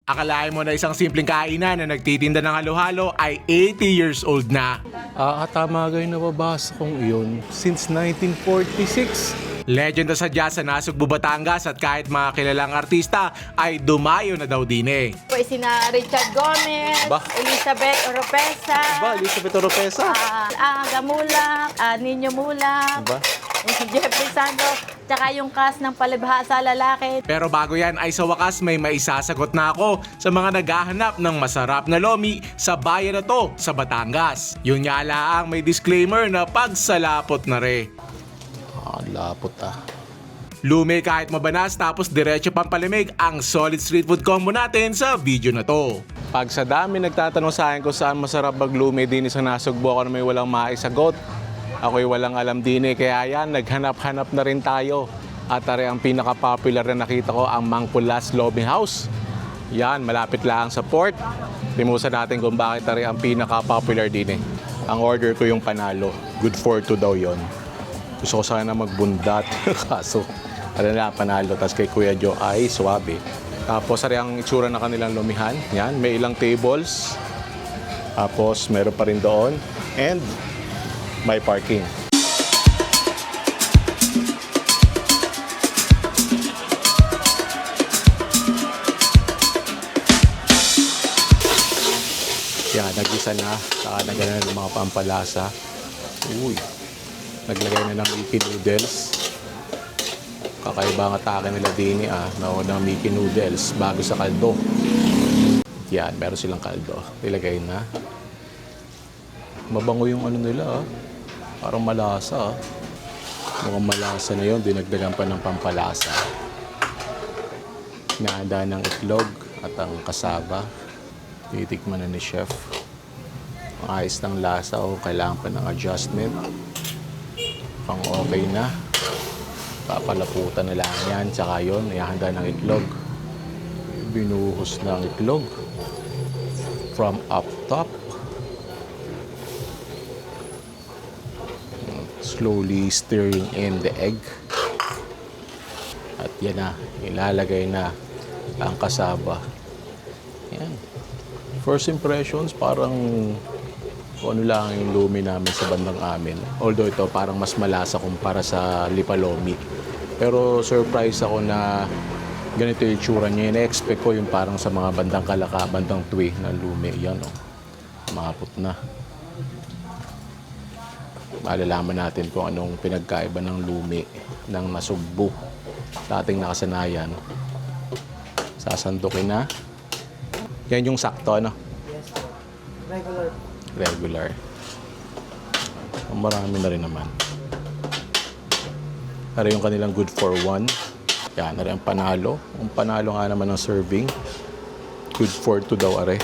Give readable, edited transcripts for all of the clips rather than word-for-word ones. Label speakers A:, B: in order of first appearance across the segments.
A: Akalain mo na isang simpleng kainan na nagtitinda ng halo-halo ay 80 years old na.
B: Tama kayo nababasa kong iyon since 1946.
A: Legend na sadya sa Nasugbu, Batangas at kahit mga kilalang artista ay dumayo na daw din eh.
C: Po sina Richard Gomez,
B: Ba?
C: Elizabeth Oropesa,
B: Elizabeth Oropesa?
C: Aga Mulak, Nino Mulak,
B: Ba?
C: si Jeffrey Sando, tsaka yung cast ng Palibhasa Lalaki.
A: Pero bago yan ay sa wakas may maisasagot na ako sa mga naghahanap ng masarap na lomi sa bayan na to sa Batangas. Yun nga lang may disclaimer na pagsalapot na re.
B: Lapot
A: Lumi kahit mabanas tapos diretso pampalamig ang solid street food combo natin sa video na to.
B: Pag sa dami nagtatanong sa akin kung saan masarap maglumi din sa Nasugbu, ako na may walang maisagot. Ako'y walang alam din kaya yan, naghanap-hanap na rin tayo. At tari ang pinaka-popular na nakita ko, ang Mangkulas Lomi House. Yan, malapit lang sa port. Limusan natin kung bakit tari ang pinaka-popular din Ang order ko yung panalo. Good for two daw yon. Gusto ko sana magbundat. Kaso, panalo. Tapos kay Kuya Joe ay swabe. Tapos, ari ang itsura na kanilang lumihan. Yan, may ilang tables. Tapos, meron pa rin doon. And, may parking. Yan, nag-isa na. Saka nagana ng mga pampalasa. Uy. Naglagay na ng Mickey Noodles. Kakaiba ang atake nila din ng Mickey Noodles bago sa kaldo. Yan, meron silang kaldo. Ilagay na. Mabango yung ano nila Parang malasa Mukhang malasa na yun. Dinagdagan pa ng pampalasa. Naanda ng itlog at ang kasaba. Titikman na ni Chef. Ayos ng lasa kailangan pa ng adjustment. Pang okay na. Papalaputan na lang yan. Tsaka yun, ihahanda ng itlog. Binuhos ng itlog. From up top. Slowly stirring in the egg. At yan na, ilalagay na ang kasaba. Yan. First impressions, parang kung ano lang yung lumi namin sa bandang amin. Although ito parang mas malasa kumpara sa Lipalomi. Pero surprise ako na ganito yung itsura niya. Na-expect ko yung parang sa mga bandang Kalaka, bandang Twi na lumi. Yan Makapot na. Malalaman natin kung anong pinagkaiba ng lumi ng Nasugbu. Dating nakasanayan. Sasandukin na. Yan yung sakto,
D: Yes, regular.
B: Regular. Marami na rin naman. Ari yung kanilang good for one. Yan, ari ang panalo. Ang panalo nga naman ng serving. Good for two daw, are.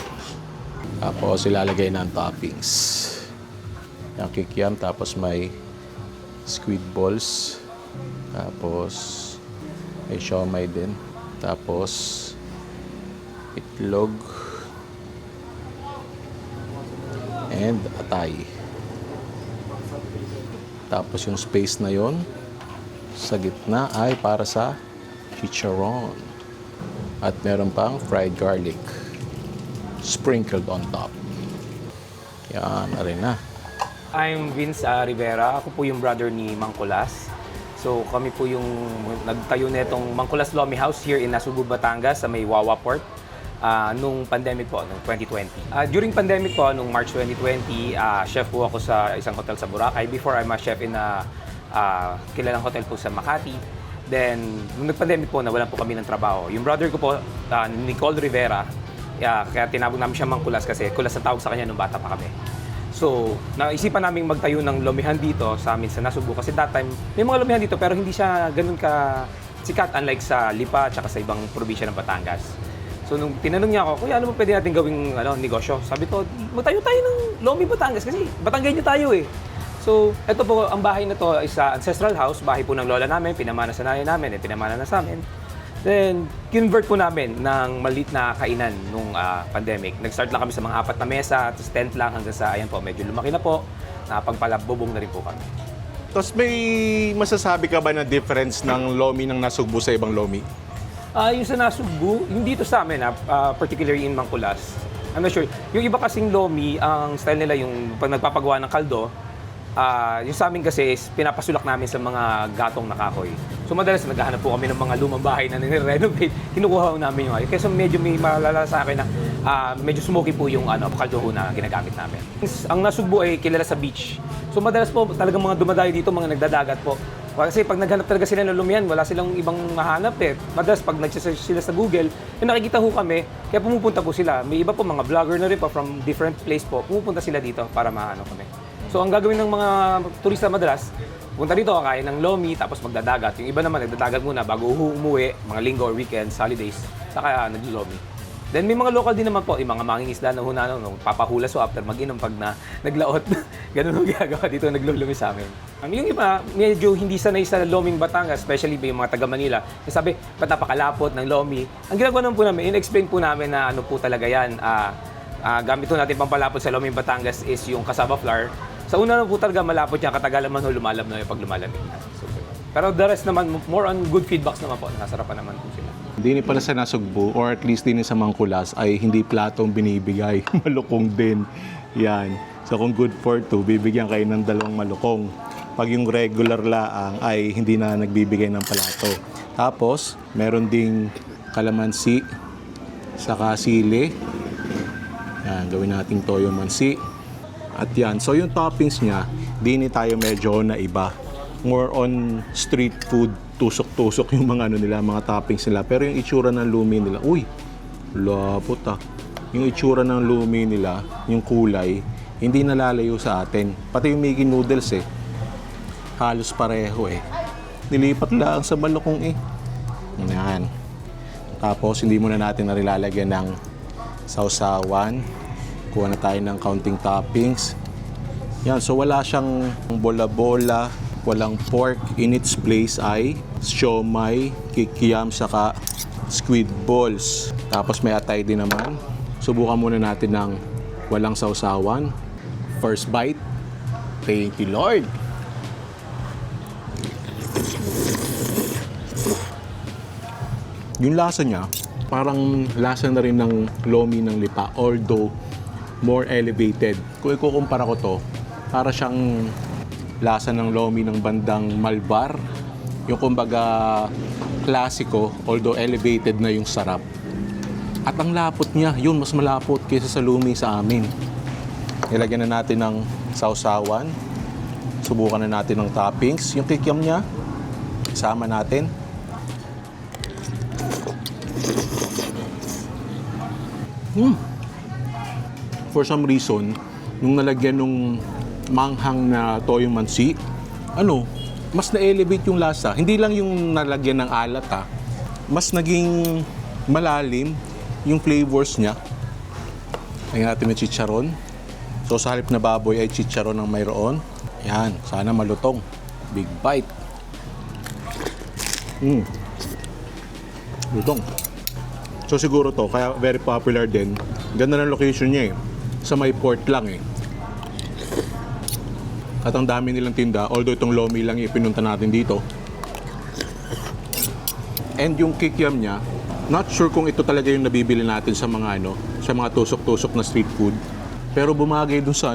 B: Tapos ilalagay na ang toppings. Yung kikiam, tapos may squid balls. Tapos may siomay din. Tapos itlog. And atay. Tapos yung space na yon sa gitna ay para sa chicharon. At meron pang fried garlic sprinkled on top. Yan, arin na.
E: I'm Vince Rivera. Ako po yung brother ni Mangkulas. So kami po yung nagtayo nitong Mangkulas Lomi House here in Nasugbu, Batangas sa may Wawa Port. Nung pandemic po, nung 2020. During pandemic po, nung March 2020, chef po ako sa isang hotel sa Boracay. Before, I'm a chef in a kilalang hotel po sa Makati. Then, nung nag-pandemic po, nawalan po kami ng trabaho. Yung brother ko po, Nicole Rivera, kaya tinawag namin siya Mangkulas kasi kulas na tawag sa kanya nung bata pa kami. So, naisipan namin magtayo ng lomihan dito sa amin sa Nasugbu. Kasi that time, may mga lomihan dito pero hindi siya ganun ka sikat unlike sa Lipa at sa ibang probinsya ng Batangas. So, nung tinanong niya ako, kuya, ano mo pwede natin gawing negosyo? Sabi ko, magtayo tayo ng Lomi Batangas kasi Batanggenyo tayo eh. So, ito po, ang bahay na to is ancestral house, bahay po ng lola namin, pinamana sa nanay namin, pinamana na sa amin. Then, convert po namin ng maliit na kainan nung pandemic. Nag-start lang kami sa mga 4 na mesa, tapos tent lang hanggang sa, ayan po, medyo lumaki na po, napagpalabubong na rin po kami.
B: Tapos may masasabi ka ba na difference ng Lomi ng Nasugbu sa ibang Lomi?
E: Yung sa Nasugbu, yung dito sa amin, particularly in Mangkulas, I'm not sure. Yung iba kasing lomi, ang style nila yung pag nagpapagawa ng kaldo, yung sa amin kasi is pinapasulak namin sa mga gatong na kahoy. So madalas naghahanap po kami ng mga lumang bahay na nire-renovate, kinukuha namin yung ayun. Kaya medyo may malala sa akin na medyo smoky po yung kaldo ho na ginagamit namin. Ang Nasugbu ay kilala sa beach. So madalas po talagang mga dumadayo dito, mga nagdadagat po. Kasi pag naghanap talaga sila ng lumihan, wala silang ibang mahanap eh. Madalas pag nagsisearch sila sa Google, nakikita ho kami, kaya pumupunta po sila. May iba po mga vlogger na rin po from different place po, pumupunta sila dito para mahanap kami. So ang gagawin ng mga turista madalas, punta dito, kakain ng lomi, tapos magdadagat. Yung iba naman, nagdadagat muna bago umuwi, mga linggo or weekends, holidays, saka naglomi. Then may mga local din naman po, yung mga mangingisda na hunano, papahula so after mag-inom pag naglaot. Ganun ang ginagawa dito, naglulumi sa amin. Yung iba, medyo hindi sanay sa loming Batangas, especially yung mga taga Manila. Sabi, ba't napakalapot ng lomi? Ang ginagawa naman po namin, in-explain po namin na ano po talaga yan. Gamit po natin pampalapot sa loming Batangas is yung cassava flour. Sa una na po talaga malapot yan, katagalan man lumalab na yung pag lumalamig na. Pero the rest naman, more on good feedbacks naman po, nasarapan naman po sila.
B: Dini pala sa Nasugbu, or at least dini sa Mangkulas, ay hindi platong binibigay. Malukong din. Yan. So kung good for two, bibigyan kayo ng 2 malukong. Pag yung regular laang ay hindi na nagbibigay ng plato. Tapos, meron ding kalamansi, saka sili. Yan, gawin nating toyo mansi. At yan. So yung toppings niya, dini tayo medyo na iba. More on street food, tusok-tusok yung mga nila, mga toppings nila. Pero yung itsura ng lumi nila, uy, lapot ah. Yung itsura ng lumi nila, yung kulay, hindi nalalayo sa atin. Pati yung Mickey noodles halos pareho Nilipat lang sa malukong Yan. Tapos hindi muna natin narilalagyan ng sausawan. Kuha na tayo ng counting toppings. Yan, so wala siyang bola-bola, walang pork. In its place ay siomai, kikiam, saka squid balls. Tapos may atay din naman. Subukan muna natin ng walang sausawan. First bite. Thank you, Lord. Yung lasa niya, parang lasa na rin ng lomi ng lipa. Although, more elevated. Kung ikukumpara ko to, para siyang lasa ng lomi ng bandang Malbar. Yung kumbaga klasiko, although elevated na yung sarap. At ang lapot niya, yun, mas malapot kaysa sa lumi sa amin. Nilagyan na natin ng sausawan. Subukan na natin ng toppings. Yung kikiam niya, isama natin. For some reason, nung nalagyan nung manghang na toyo mansi, mas na-elevate yung lasa. Hindi lang yung nalagyan ng alat mas naging malalim yung flavors niya. Lagyan natin ng chicharon. So sa halip na baboy ay chicharon ang mayroon. Yan, sana malutong. Big bite. Lutong. So siguro to, kaya very popular din. Ganda ng location niya sa may port lang At ang dami nilang tinda, although itong lomi lang ipinunta natin dito. And yung kikiam niya, not sure kung ito talaga yung nabibili natin sa mga sa mga tusok-tusok na street food. Pero bumagay dun sa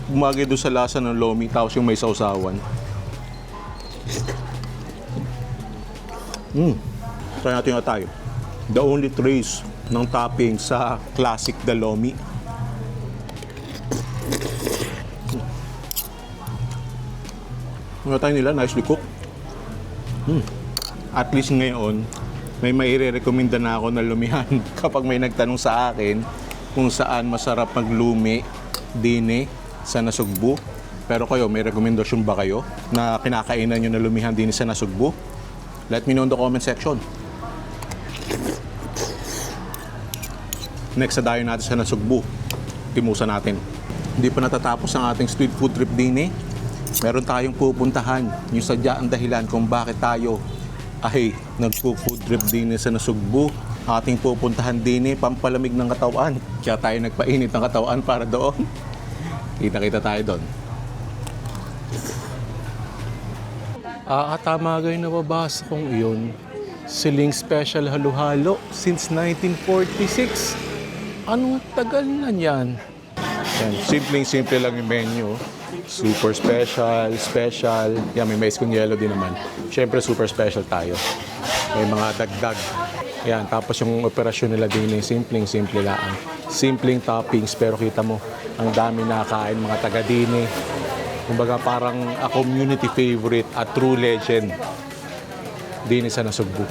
B: bumagay dun sa lasa ng lomi, tapos yung may sausawan. Try natin yung atay. The only trace ng topping sa classic the lomi. Yung atay nila, nicely cooked. At least ngayon, may maire-recommenda na ako na lumihan kapag may nagtanong sa akin kung saan masarap maglumi dini sa Nasugbu. Pero kayo, may rekomendasyon ba kayo na kinakainan nyo na lumihan dini sa Nasugbu? Let me know in the comment section. Next na dayo natin sa Nasugbu. Timusan natin. Hindi pa natatapos ang ating street food trip dini. Meron tayong pupuntahan. Yung sadya ang dahilan kung bakit tayo ay nagpo-food trip din sa Nasugbu. Ating pupuntahan din pampalamig ng katawan. Kaya tayo nagpainit ng katawan para doon. Kita-kita tayo doon. Tama kayo nababasa kong iyon. Siling Special Halo-Halo since 1946. Anong tagal na yan? Yan, simpleng-simple lang yung menu. Super special, special. Yan, may mais kung yellow din naman. Siyempre, super special tayo. May mga dagdag. Yan, tapos yung operasyon nila din ay simpleng-simple lang. Simpleng toppings, pero kita mo, ang dami nakakain mga taga-dini. Kumbaga parang a community favorite, a true legend. Dini sa Nasugbu.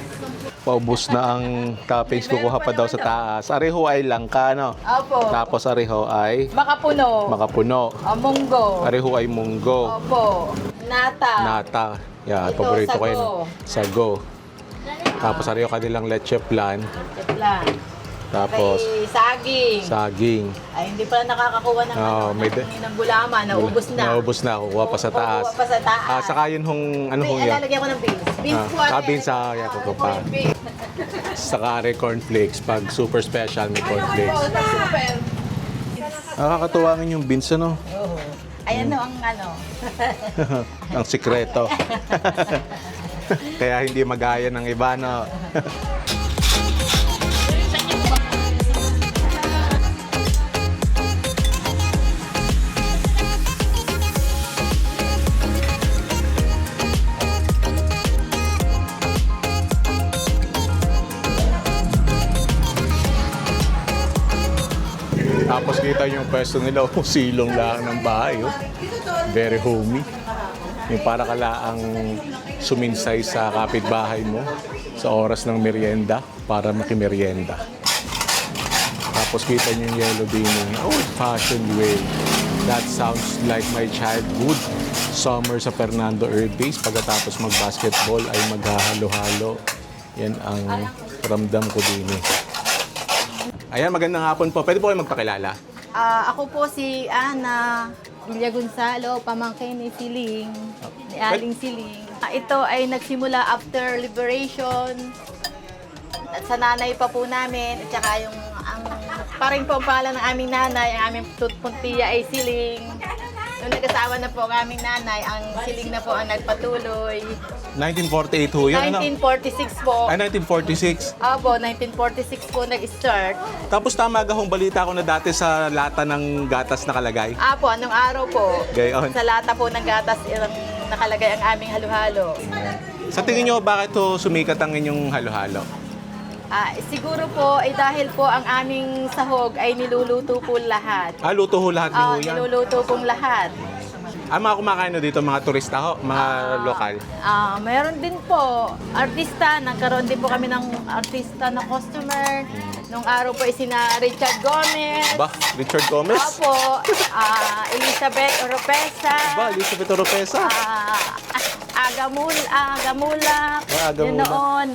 B: Paubos na ang toppings, kukuha pa daw sa taas. Areho ay langka, no?
C: Opo.
B: Tapos areho ay
C: Makapuno.
B: makapuno.
C: Munggo.
B: Areho ay munggo.
C: Opo. Nata.
B: Nata. Yeah,
C: Ito,
B: paborito ko yun.
C: sago.
B: Sago. Tapos areho kanilang leche plan.
C: Plan.
B: Tapos
C: May saging.
B: saging.
C: Ay, hindi pala nakakakuha ng,
B: Oo, may
C: ng gulaman. Naubos na.
B: Naubos na. Kukuha pa sa taas.
C: Kukuha pa sa taas.
B: Ah, saka yun hong, ano hong yan?
C: Lalagyan ko ng beans. Beans po.
B: Beans, yan ko pa. Saka are cornflakes. Pag super special, may cornflakes.
C: Super.
B: Nakakatuwangin yung beans, ano?
C: Ayan no, ang ano.
B: Ang sikreto. Kaya hindi magaya ng iba, no? Tapos kita yung pwesto nila, silong lang ng bahay. Oh. Very homey. Yung para ka laang suminsay sa kapitbahay mo sa oras ng merienda para makimerienda. Tapos kita nyo yung yellow bean, old-fashioned way. That sounds like my childhood. Summer sa Fernando Earth Base. Pagkatapos mag-basketball ay maghahalo-halo. Yan ang ramdam ko din eh. Ayan, magandang hapon po. Pwede po kayo magpakilala?
C: Ako po si Ana Villa Gonzalo, pamangkin ni Siling, ni Aling Siling. Ito ay nagsimula after liberation. At sa nanay pa po namin, at saka yung paring po ang pangalan ng aming nanay, ang aming tutpuntiya ay Siling. Nung nag-asawa na po ang aming nanay, ang Siling na po ang nagpatuloy.
B: 1948 ho yun, ano?
C: 1946 po.
B: Ay, 1946.
C: Opo, 1946 po nag-start.
B: Tapos tama gahong balita ko na dati sa lata ng gatas nakalagay.
C: Apo, anong araw po?
B: Gayon.
C: Sa lata po ng gatas, ilang nakalagay ang aming halo-halo.
B: Sa tingin nyo, bakit to sumikat ang inyong halo-halo?
C: Siguro po ay dahil po ang aming sahog ay niluluto po lahat.
B: Luto ho lahat ni ho yan.
C: Niluluto pong lahat.
B: Mga kumakain na dito, mga turista ho, mga lokal.
C: Meron din po, artista. Nagkaroon din po kami ng artista na customer. Nung araw po ay sina Richard Gomez.
B: Ba, Richard Gomez?
C: Opo, Elizabeth Oropesa.
B: Ba, Elizabeth Oropesa?
C: Agamulak.
B: Agamulak.
C: Yun noon,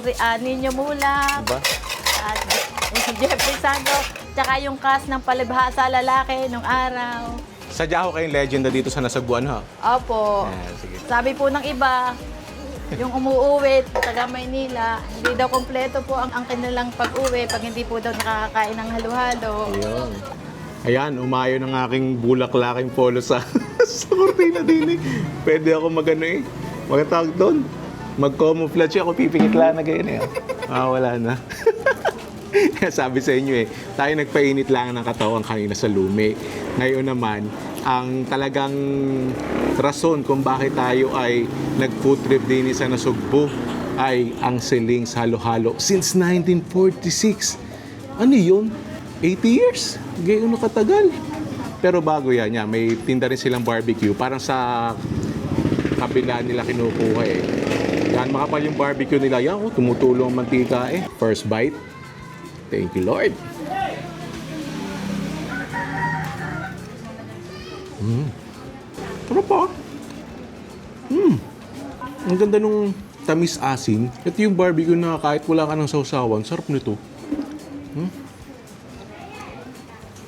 C: Nino Mulak.
B: Ba?
C: At Jeffrey Sando. Tsaka yung cast ng Palibhasa Lalaki nung araw.
B: Sadya ho kayong legenda dito sa Nasugbuan, ha?
C: Opo.
B: Sige.
C: Sabi po ng iba, yung umuuwi, taga Maynila, hindi daw kompleto po ang kanilang pag-uwi pag hindi po daw nakakakain ng halo-halo.
B: Ayun. Ayan, umayo ng aking bulaklaking polo sa kortina din eh. Pwede ako magano eh. Magtawag doon. Mag-camouflage ako, pipikit lang na ganyan eh. Wala na. Sabi sa inyo eh, tayo nagpainit lang ng katawan kanina sa Lumi. Ngayon naman, ang talagang rason kung bakit tayo ay nag-food trip din sa Nasugbu ay ang Siling's Halo-Halo since 1946. Ano yun? 80 years? Gayon na katagal. Pero bago yan, may tinda rin silang barbecue. Parang sa kabila nila kinukuha eh. Yan, makapal yung barbecue nila. Yan, tumutulong ang mantika eh. First bite. Thank you, Lord. Sarap pa. Ang ganda nung tamis asin. Ito yung barbecue na kahit wala ka ng sausawan, sarap nito.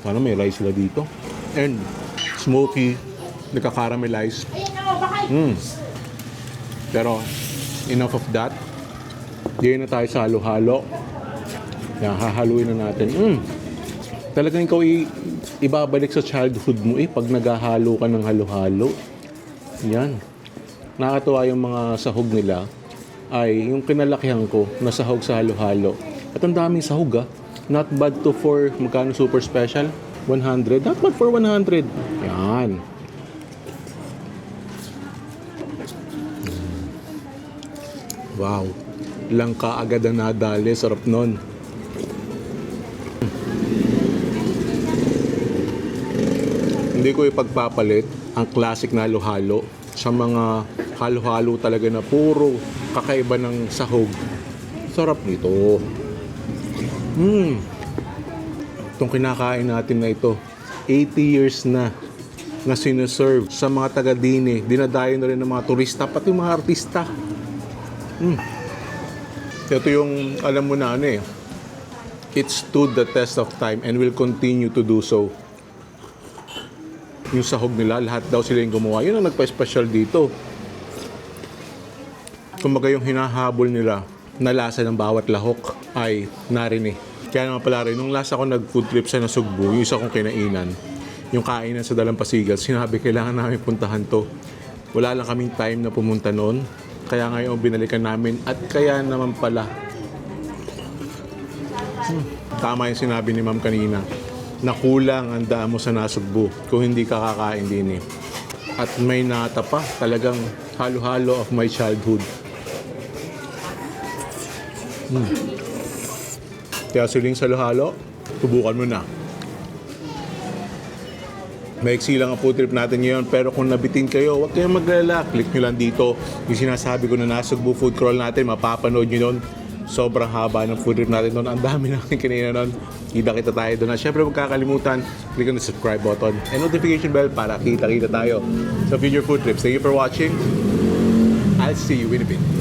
B: Sana may rice sila dito. And smoky, nagka-caramelize. Pero enough of that. Diyan na tayo sa halo-halo. Yan, hahaluin na natin. Talagang ikaw ibabalik sa childhood mo pag naghahalo ka ng halo-halo. Yan. Nakakatuwa yung mga sahog nila. ay yung kinalakihan ko na sahog sa halo-halo. At ang daming sahog Not bad to for magkano super special? 100? Not bad for 100. Yan. Wow. Langka agad ang nadali. Sarap nun. Hindi ko ipagpapalit ang classic na halo-halo sa mga halo-halo talaga na puro kakaiba ng sahog. Sarap nito. Itong kinakain natin na ito, 80 years na sineserve sa mga taga-Dini. Dinadayo na rin ng mga turista, pati mga artista. Ito yung, alam mo na it stood the test of time and will continue to do so. Yung sahog nila, lahat daw sila yung gumawa. Yun ang nagpa-special dito. Kumbaga yung hinahabol nila na lasa ng bawat lahok ay narinig. Kaya naman pala rin, nung last ako nag-food trip sa Nasugbu, yung isa kong kinainan, yung kainan sa Dalampasigal, sinabi kailangan namin puntahan to. Wala lang kaming time na pumunta noon. Kaya ngayon binalikan namin at kaya naman pala. Tama yung sinabi ni Ma'am kanina, na kulang ang daan mo sa Nasugbu kung hindi ka kakain din At may nata pa, talagang halo-halo of my childhood. Kaya siling sa halo-halo, subukan mo na. Maiksi lang ang food trip natin ngayon, pero kung nabitin kayo, huwag kayong maglala. Click nyo lang dito. Yung sinasabi ko na Nasugbu food crawl natin, mapapanood nyo nun. Sobrang haba ng food trip natin nun. Ang dami namin kanina nun. Kita tayo doon. At syempre, huwag kakalimutan, click on the subscribe button and notification bell para kita tayo sa future food trips. Thank you for watching. I'll see you in a bit.